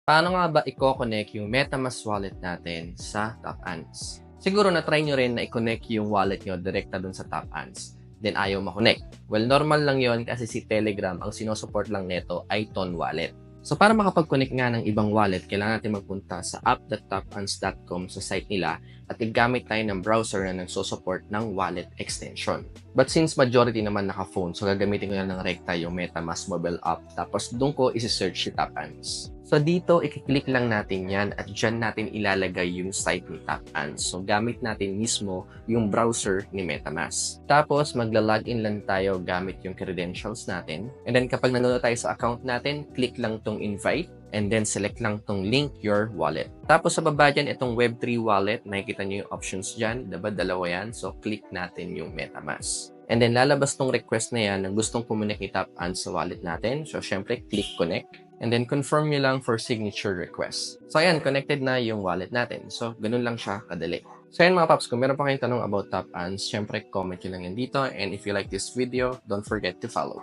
Paano nga ba i-connect yung MetaMask wallet natin sa TapAns? Siguro na-try nyo rin na i-connect yung wallet nyo direkta dun sa TapAns. Then ayaw ma-connect. Well, normal lang yon kasi si Telegram ang sinusupport lang nito ay Ton Wallet. So para makapag-connect nga ng ibang wallet, kailangan natin magpunta sa app.tapans.com sa site nila at igamit tayo ng browser na nagsusupport ng wallet extension. But since majority naman naka-phone, so gagamitin ko na ng rekta yung MetaMask mobile app tapos doon ko isi-search si TapAns. So dito, i-click lang natin yan at dyan natin ilalagay yung site ni TapAns. So gamit natin mismo yung browser ni MetaMask. Tapos magla-login lang tayo gamit yung credentials natin. And then kapag nanonood tayo sa account natin, click lang tong invite and then select lang tong link your wallet. Tapos sa baba dyan, itong Web3 wallet, nakikita nyo yung options dyan. Diba? Dalawa yan. So click natin yung MetaMask. And then lalabas tong request na yan na gustong communicate TapAns sa wallet natin. So syempre, click connect. And then, confirm nyo lang for signature request. So, ayan, connected na yung wallet natin. So, ganun lang siya kadali. So, ayan mga paps, kung meron pa kayong tanong about TapAns, syempre, comment nyo lang yan dito. And if you like this video, don't forget to follow.